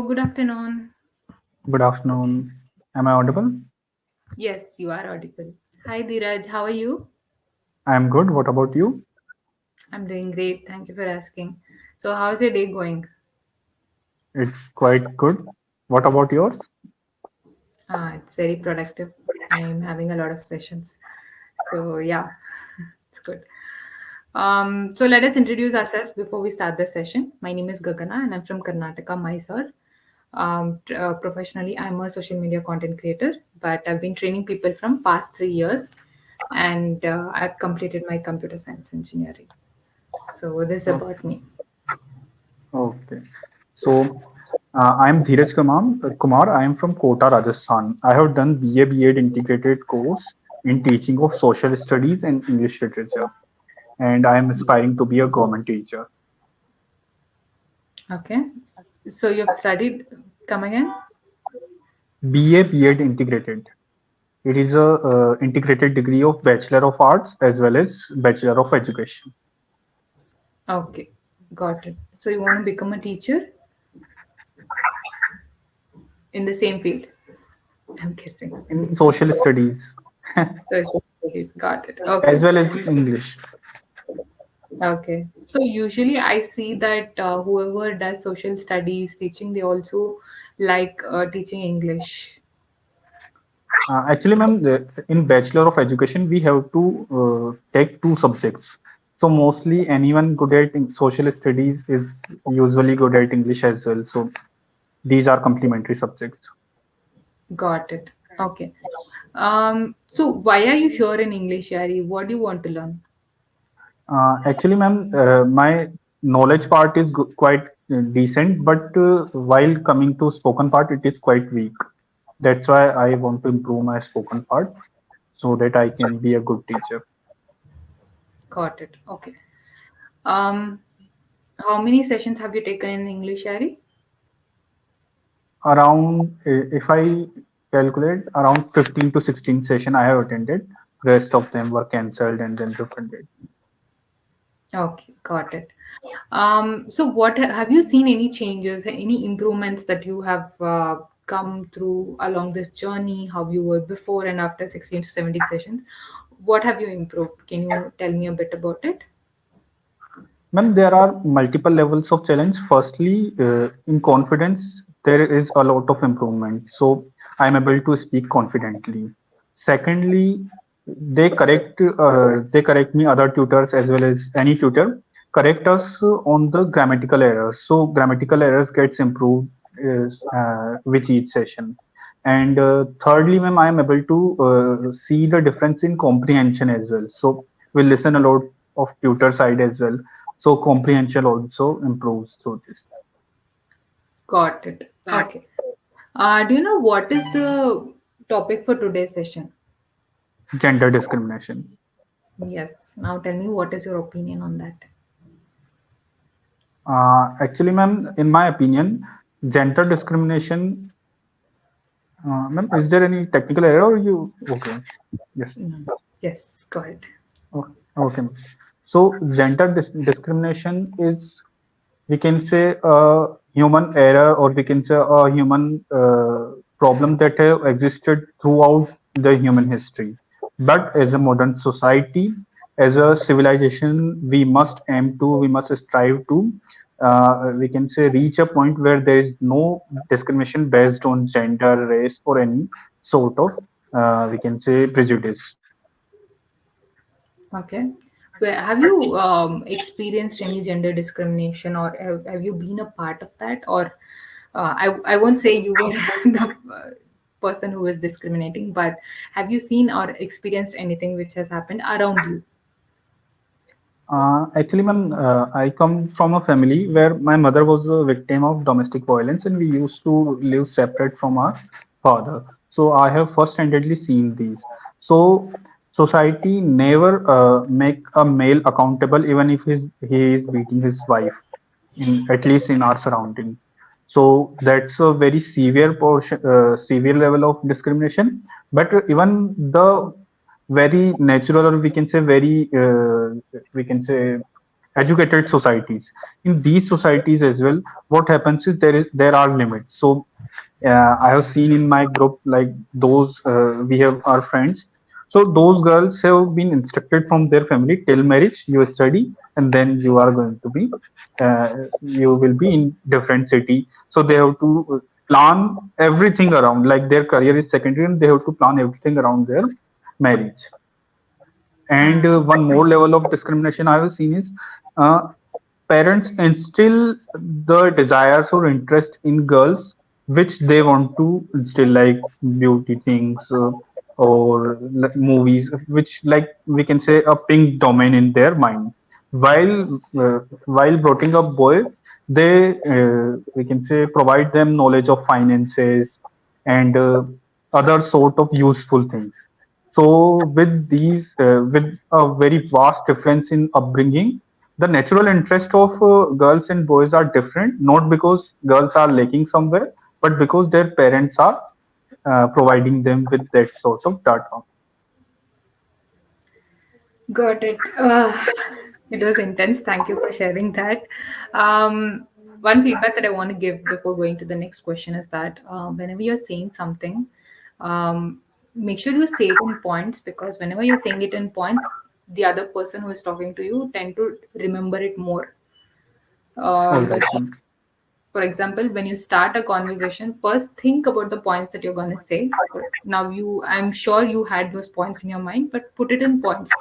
Hello, good afternoon. Good afternoon. Am I audible? Yes, you are audible. Hi, Dheeraj. How are you? I am good. What about you? I'm doing great. Thank you for asking. So, how's your day going? It's quite good. What about yours? It's very productive. I'm having a lot of sessions. So, yeah, it's good. So, let us introduce ourselves before we start the session. My name is Gagana and I'm from Karnataka, Mysore. Professionally, I'm a social media content creator, but I've been training people from past 3 years and I've completed my computer science engineering. So this is Oh, about me. okay. So, I am Dheeraj Kumar. I am from Kota, Rajasthan. I have done BA B.Ed integrated course in teaching of social studies and English literature, and I am aspiring to be a government teacher. Okay. So you've studied, come again? BA B.Ed integrated. It is a integrated degree of Bachelor of Arts as well as Bachelor of Education Okay. Got it. So you want to become a teacher in the same field, I'm guessing. in social studies Social studies. Got it. as Okay. well as English. Okay. So usually I see that whoever does social studies teaching, they also like teaching English. Actually, ma'am, in Bachelor of Education, we have to take two subjects. So mostly anyone good at social studies is usually good at English as well. So these are complementary subjects. Got it. Okay. So why are you here in English, Yari? What do you want to learn? Actually, ma'am, my knowledge part is quite decent, but while coming to spoken part, it is quite weak. That's why I want to improve my spoken part so that I can be a good teacher. Got it. Okay. Um, how many sessions have you taken in English, Yari? Around, if I calculate, around 15 to 16 session I have attended. Rest of them were cancelled and then refunded. Okay, got it. So what have you seen any changes, any improvements that you have come through along this journey, how you were before and after 16 to 70 sessions? What have you improved? Can you tell me a bit about it? Ma'am, there are multiple levels of challenge. Firstly, in confidence, there is a lot of improvement. So I'm able to speak confidently. Secondly, they correct me, other tutors as well as any tutor correct us on the grammatical errors. So grammatical errors gets improved with each session. And thirdly, ma'am, I am able to see the difference in comprehension as well. So we listen a lot of tutor side as well, so comprehension also improves through this. Got it. Okay. Do you know what is the topic for today's session? Gender discrimination. Yes. Now tell me what is your opinion on that? Actually, ma'am, in my opinion, gender discrimination. Ma'am, is there any technical error or you? Okay. Yes. No. Yes, go ahead. Okay. Okay. Ma'am. So gender discrimination is, we can say, a human error, or we can say a human problem that have existed throughout the human history. But as a modern society, as a civilization, we must strive to, we can say, reach a point where there is no discrimination based on gender, race, or any sort of, we can say, prejudice. Okay. Where, have you experienced any gender discrimination or have you been a part of that? Or I won't say you were the person who was discriminating, but have you seen or experienced anything which has happened around you? Actually, ma'am, I come from a family where my mother was a victim of domestic violence, and we used to live separate from our father. So I have first-handedly seen these. So society never make a male accountable, even if he is beating his wife, in at least in our surrounding. So that's a very severe portion, severe level of discrimination. But even the very natural, or we can say very, we can say, educated societies. In these societies as well, what happens is there are limits. So I have seen in my group, like those we have our friends. So those girls have been instructed from their family till marriage you study, and then you are going to be you will be in different city. So they have to plan everything around, like their career is secondary, and they have to plan everything around their marriage. And Mm. one more level of discrimination I have seen is uh, parents instill the desires or interest in girls which they want to instill, like beauty things or movies, which like we can say a pink domain in their mind. While brought up boy, they we can say provide them knowledge of finances and other sort of useful things. So with a very vast difference in upbringing, the natural interest of girls and boys are different, not because girls are lacking somewhere, but because their parents are providing them with that sort of data. Got it. It was intense. Thank you for sharing that. One feedback that I want to give before going to the next question is that whenever you're saying something, make sure you say it in points, because whenever you're saying it in points, the other person who is talking to you tend to remember it more. All By right, ma'am. For example, when you start a conversation, first think about the points that you're going to say. Now, I'm sure you had those points in your mind, but put it in points.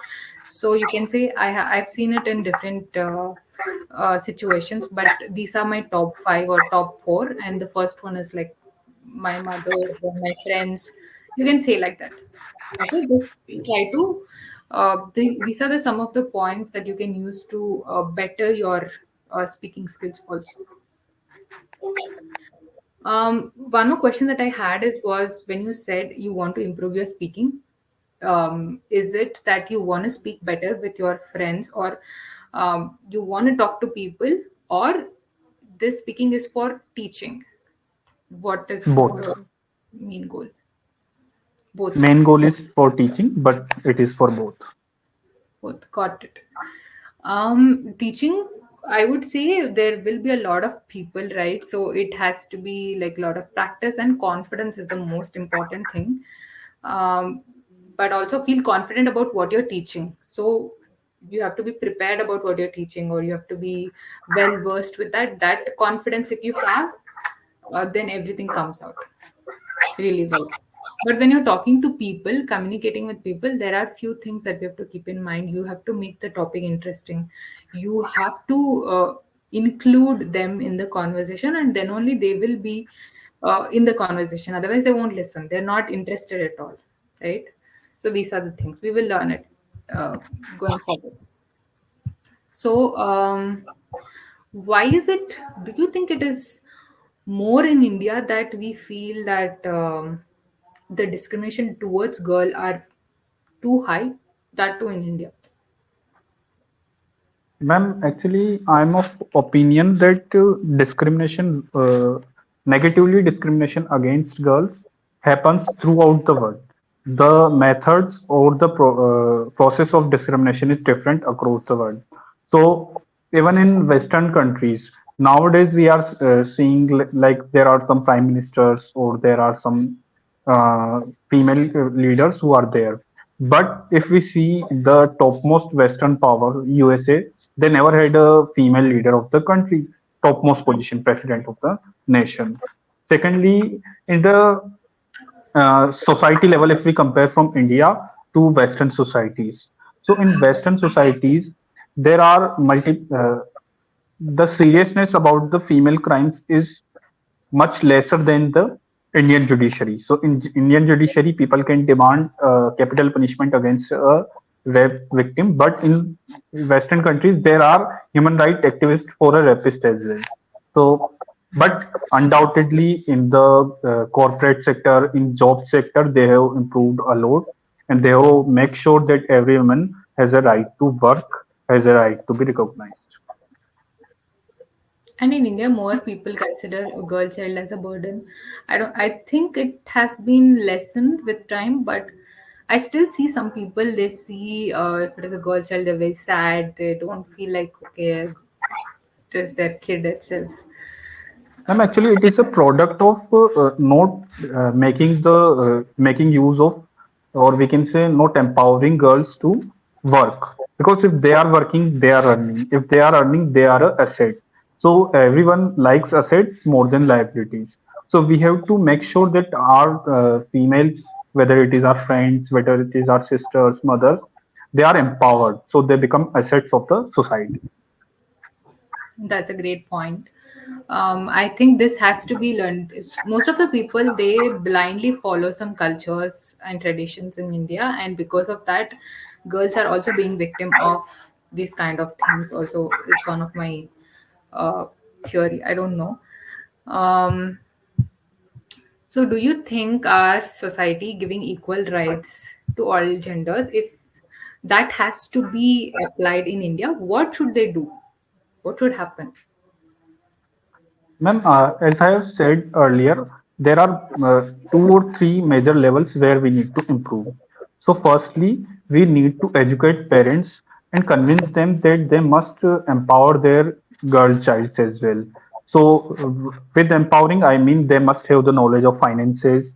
So you can say, I've seen it in different situations, but these are my top five or top four. And the first one is like my mother or my friends. You can say like that. Okay, just try to. These are the some of the points that you can use to better your speaking skills also. One more question that I had is was when you said you want to improve your speaking, is it that you want to speak better with your friends, or you want to talk to people, or this speaking is for teaching? What is Both. main goal? Both. Main goal is for teaching, but it is for both. Both. Got it. Teaching, I would say there will be a lot of people, right? So it has to be like a lot of practice, and confidence is the most important thing. Um, but also feel confident about what you're teaching. So you have to be prepared about what you're teaching, or you have to be well versed with that. That confidence, if you have, then everything comes out really well. But when you're talking to people, communicating with people, there are few things that we have to keep in mind. You have to make the topic interesting. You have to include them in the conversation, and then only they will be in the conversation. Otherwise, they won't listen. They're not interested at all, right? So these are the things we will learn it uh, going forward. So, why is it? Do you think it is more in India that we feel that the discrimination towards girl are too high? That too in India. Ma'am, actually, I'm of opinion that negatively discrimination against girls happens throughout the world. The methods or the process of discrimination is different across the world. So even in Western countries, nowadays we are seeing like there are some prime ministers or there are some uh, female leaders who are there. But if we see the topmost Western power, USA, they never had a female leader of the country, topmost position, president of the nation. Secondly, in the society level, if we compare from India to Western societies, so in Western societies, there are the seriousness about the female crimes is much lesser than the Indian judiciary. So in Indian judiciary, people can demand capital punishment against a rape victim, but in Western countries, there are human rights activists for a rapist as well. So, but undoubtedly, in the corporate sector, in job sector, they have improved a lot, and they have make sure that every woman has a right to work, has a right to be recognized. And in India, more people consider a girl child as a burden. I think it has been lessened with time, but I still see some people, they see if it is a girl child, they're very sad. They don't feel like, okay, it is their kid itself. Actually, it is a product of not making use of, or we can say not empowering girls to work. Because if they are working, they are earning. If they are earning, they are a asset. So everyone likes assets more than liabilities. So we have to make sure that our females, whether it is our friends, whether it is our sisters, mothers, they are empowered. So they become assets of the society. That's a great point. I think this has to be learned. Most of the people, they blindly follow some cultures and traditions in India, and because of that, girls are also being victim of these kind of things. Also, it's one of my uh, theory. I don't know. Um, so, do you think our society giving equal rights to all genders, if that has to be applied in India, what should they do? What should happen? Ma'am, as I have said earlier, there are two or three major levels where we need to improve. So, firstly, we need to educate parents and convince them that they must empower their girl child as well. So, with empowering, I mean they must have the knowledge of finances.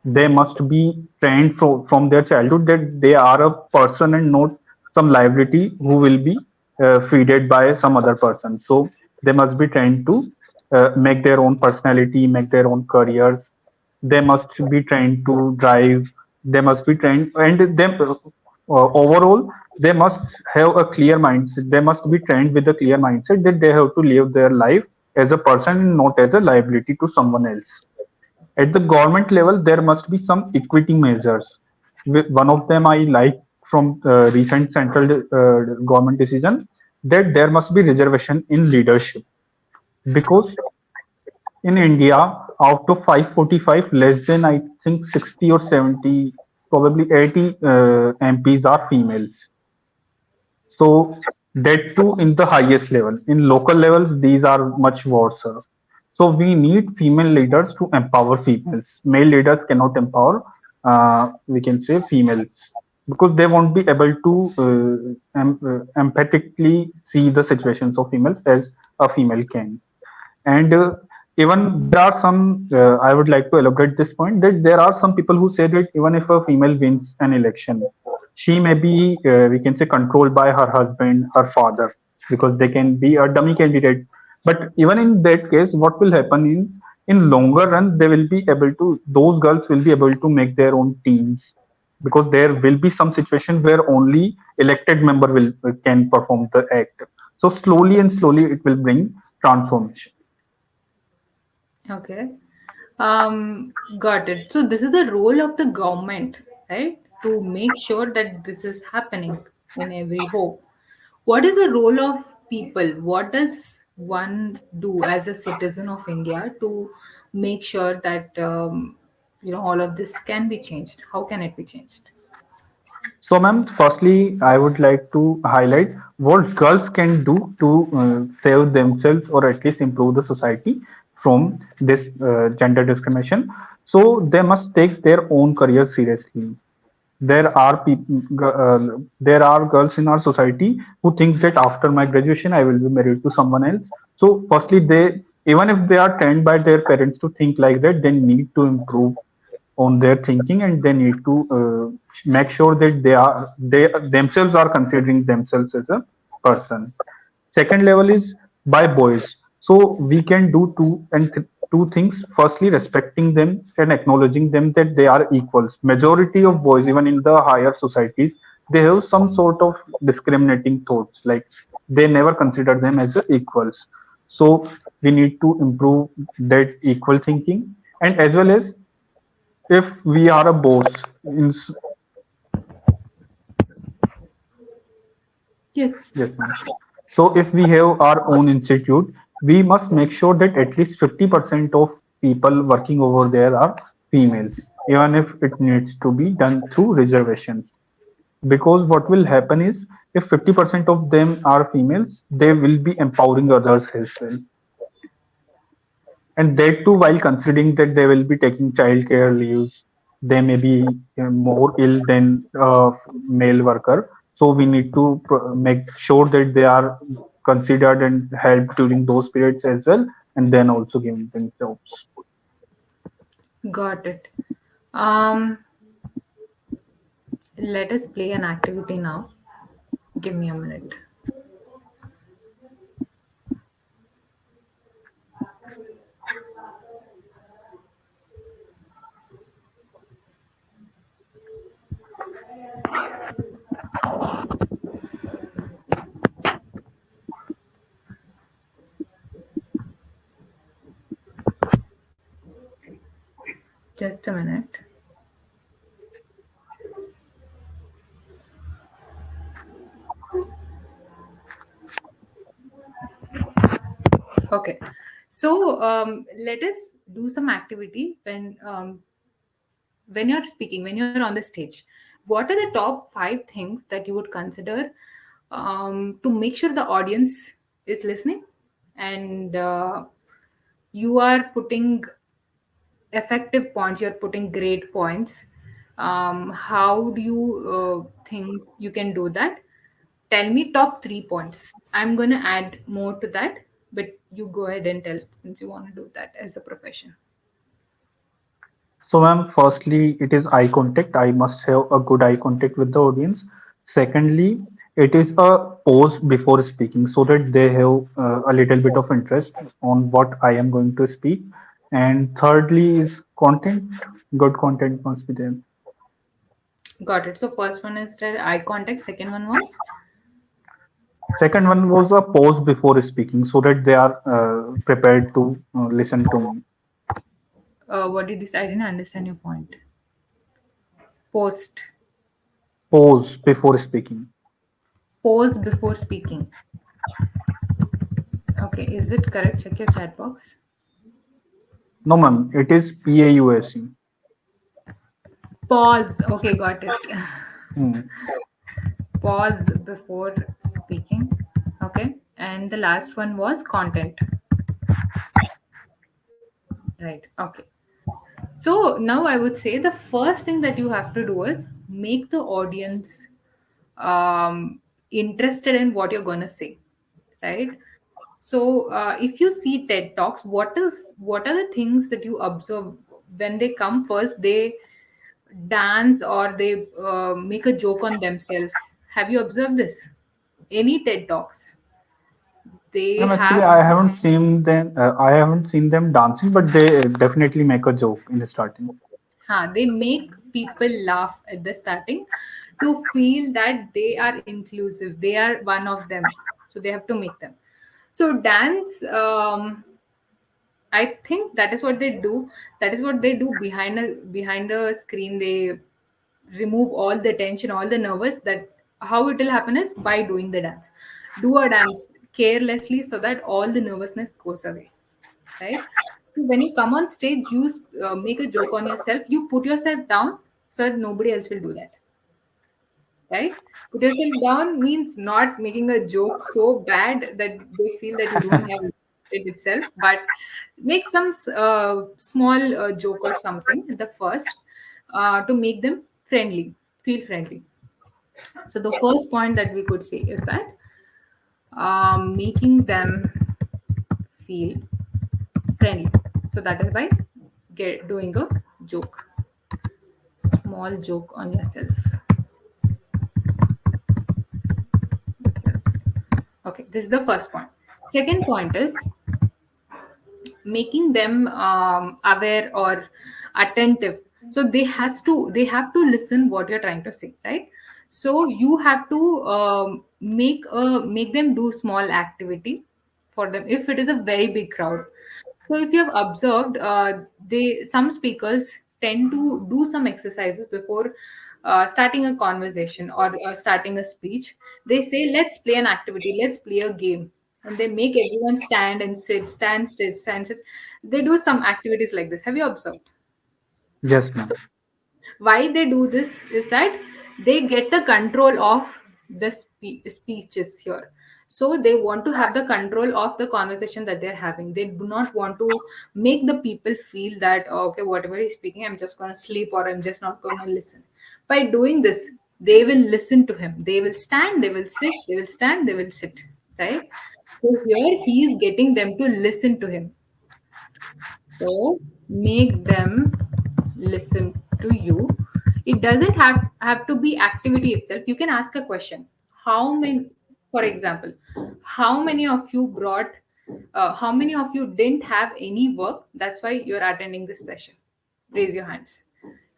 They must be trained from their childhood that they are a person and not some liability who will be feeded by some other person. So they must be trained to make their own personality, make their own careers. They must be trained to drive. They must be trained, and them overall they must have a clear mindset. They must be trained with a clear mindset that they have to live their life as a person and not as a liability to someone else. At the government level, there must be some equity measures. One of them I like from recent central government decision that there must be reservation in leadership because in India, out of 545, less than I think 60 or 70, probably 80 MPs are females. So that too in the highest level. In local levels, these are much worse. So we need female leaders to empower females. Male leaders cannot empower, we can say, females because they won't be able to empathetically see the situations of females as a female can. And even there are some, I would like to elaborate this point that there are some people who say that even if a female wins an election, she may be, we can say, controlled by her husband, her father, because they can be a dummy candidate. But even in that case, what will happen is in longer run, they will be able to, those girls will be able to make their own teams because there will be some situation where only elected member will can perform the act. So slowly and slowly it will bring transformation. Okay. Got it. So this is the role of the government, right? To make sure that this is happening in every home. What is the role of people? What does one do as a citizen of India to make sure that all of this can be changed? How can it be changed? So, ma'am, firstly, I would like to highlight what girls can do to save themselves or at least improve the society from this gender discrimination. So, they must take their own career seriously. There are girls in our society who think that after my graduation I will be married to someone else. So, firstly, they even if they are trained by their parents to think like that, they need to improve on their thinking and they need to make sure that they themselves are considering themselves as a person. Second level is by boys. So we can do two things. Firstly, respecting them and acknowledging them that they are equals. Majority of boys, even in the higher societies, they have some sort of discriminating thoughts, like they never consider them as equals. So we need to improve that equal thinking. And as well as if we are a boss in yes, Yes. ma'am. So if we have our own institute, we must make sure that at least 50% of people working over there are females, even if it needs to be done through reservations. Because what will happen is if 50% of them are females, they will be empowering others as well. And that too while considering that they will be taking childcare leaves. they may be more ill than a male worker. So we need to make sure that they are considered and helped during those periods as well, and then also giving them jobs. Got it. Um, Let us play an activity now. Give me a minute. Just a minute. Okay. So let us do some activity when you're speaking, when you're on the stage. What are the top five things that you would consider to make sure the audience is listening and you are putting effective points, you're putting great points. How do you think you can do that? Tell me top 3 points. I'm going to add more to that, but you go ahead and tell since you want to do that as a profession. So, ma'am, firstly, it is eye contact. I must have a good eye contact with the audience. Secondly, it is a pause before speaking so that they have a little bit of interest on what I am going to speak. And thirdly, is content. Good content must be there. Got it. So first one is the eye contact. Second one was Second one was a pause before speaking so that they are prepared to listen to me. what did you say? I didn't understand your point. Post. Pause before speaking. Pause before speaking. Okay, is it correct? Check your chat box. No, ma'am, it is PAUSE. Pause. Okay, got it. Hmm. Pause before speaking. Okay, and the last one was content. Right. Okay. So now I would say the first thing that you have to do is make the audience interested in what you're going to say, right? So if you see TED Talks, what are the things that you observe when they come first? They dance or they make a joke on themselves. Have you observed this? Any TED Talks, they Actually, have I haven't seen them. I haven't seen them dancing, but they definitely make a joke in the starting. they make people laugh at the starting to feel that they are inclusive, they are one of them, so they have to make them. So dance, I think that is what they do. That is what they do behind the screen. They remove all the tension, all the nervous. That how it will happen is by doing the dance. Do a dance carelessly so that all the nervousness goes away, right? So when you come on stage, you make a joke on yourself. You put yourself down so that nobody else will do that, right? Put yourself down means not making a joke so bad that they feel that you don't have it itself, but make some small joke or something at the first to make them friendly, feel friendly. So the first point that we could say is that making them feel friendly. So that is by doing a joke, small joke on yourself. Itself. Okay, this is the first point. Second point is making them aware or attentive. So they have to listen what you're trying to say, right? So you have to make them do small activity for them if it is a very big crowd. So if you have observed, they some speakers tend to do some exercises before starting a conversation or starting a speech. They say, "Let's play an activity. Let's play a game," and they make everyone stand and sit, stand, sit, stand, sit. They do some activities like this. Have you observed? Yes, So ma'am. why they do this is that they get the control of the speeches here. So they want to have the control of the conversation that they're having. They do not want to make the people feel that, oh, okay, whatever he's speaking, I'm just going to sleep or I'm just not going to listen. By doing this, they will listen to him. They will stand, they will sit, they will stand, they will sit, right? So here he is getting them to listen to him. So make them listen to you. It doesn't have to be activity itself. You can ask a question. How many, for example, how many of you brought, how many of you didn't have any work? That's why you're attending this session. Raise your hands.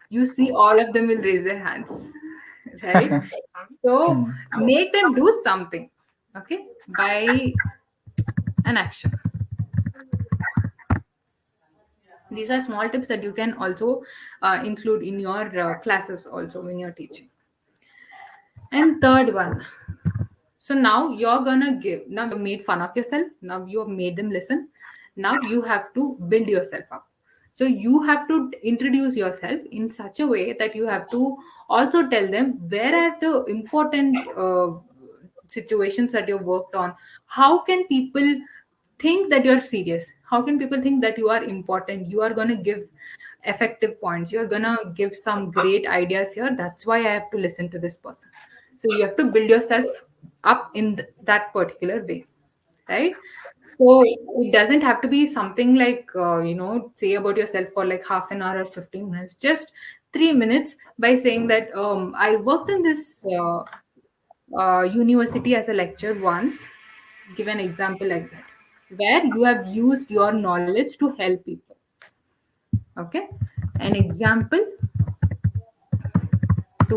You see, all of them will raise their hands, right? So Hmm. make them do something, okay, by an action. These are small tips that you can also include in your classes also when you're teaching. And third one, so now you're gonna give, now you've made fun of yourself, now you have made them listen, now you have to build yourself up. So you have to introduce yourself in such a way that you have to also tell them where are the important situations that you've worked on. How can people think that you're serious? How can people think that you are important? You are going to give effective points, you're going to give some great ideas here. That's why I have to listen to this person. So you have to build yourself up in that particular way, right? So it doesn't have to be something like, say about yourself for like half an hour or 15 minutes, just 3 minutes, by saying that I worked in this university as a lecturer once. Give an example like that, where you have used your knowledge to help people. Okay, an example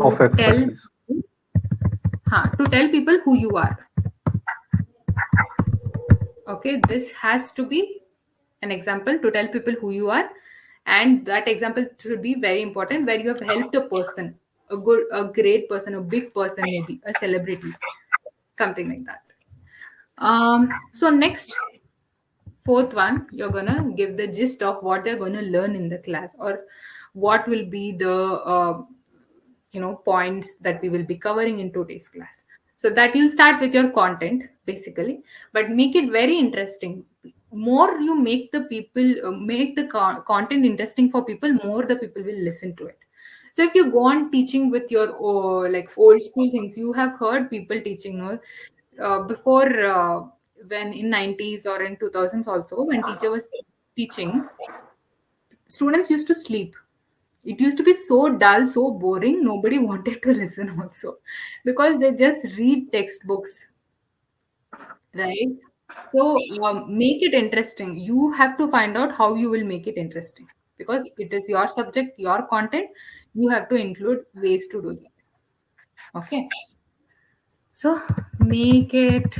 Of to tell, expertise. to tell people who you are. Okay, this has to be an example to tell people who you are, and that example should be very important, where you have helped a person, a great person, a big person, maybe a celebrity, something like that. So next, fourth one, you're gonna give the gist of what they're gonna learn in the class, or what will be the points that we will be covering in today's class. So that you'll start with your content basically, but make it very interesting. More you make the people, make the content interesting for people, more the people will listen to it. So if you go on teaching with your like old school things, you have heard people teaching, no, before, when in 90s or in 2000s also, when teacher was teaching, students used to sleep. It used to be so dull, so boring, nobody wanted to listen also, because they just read textbooks, right? So make it interesting. You have to find out how you will make it interesting, because it is your subject, your content. You have to include ways to do that. Okay, so make it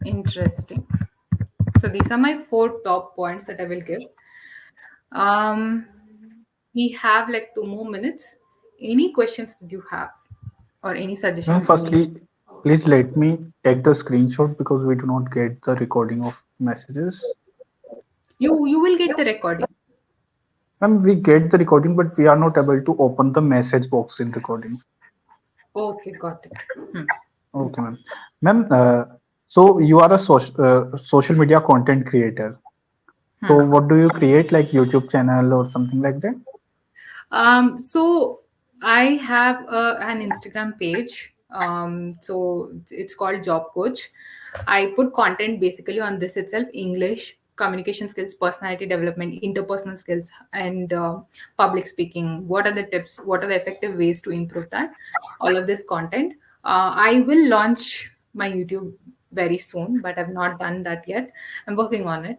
interesting. So these are my four top points that I will give. um we have like 2 more minutes. Any questions that you have, or any Ma'am, suggestions you need? firstly, please let me take the screenshot because we do not get the recording of messages. You will get the recording. Ma'am, we get the recording, but we are not able to open the message box in recording. Okay, got it. Hmm. Okay, ma'am. Ma'am, so you are a social media content creator. So Hmm. what do you create, like YouTube channel or something like that? So I have an Instagram page. So it's called Job Coach. I put content basically on this itself: English, communication skills, personality development, interpersonal skills, and public speaking. What are the tips? What are the effective ways to improve that? All of this content. I will launch my YouTube very soon, but I've not done that yet. I'm working on it.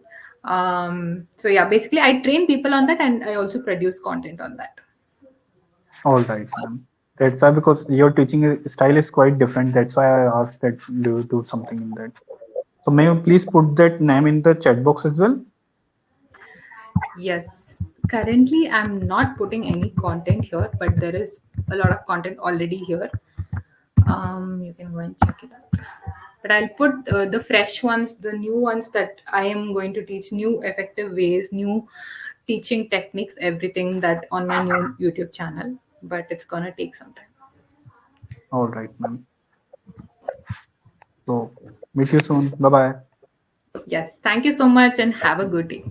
So yeah, basically I train people on that, and I also produce content on that. All right, ma'am. That's why, because your teaching style is quite different. That's why I asked that do you do something in that. So may you please put that name in the chat box as well? Yes, currently I'm not putting any content here, but there is a lot of content already here. You can go and check it out. But I'll put the fresh ones, the new ones that I am going to teach, new effective ways, new teaching techniques, everything that on my new YouTube channel. But it's gonna take some time. All right, ma'am. So Meet you soon. Bye bye. Yes. Thank you so much and have a good day.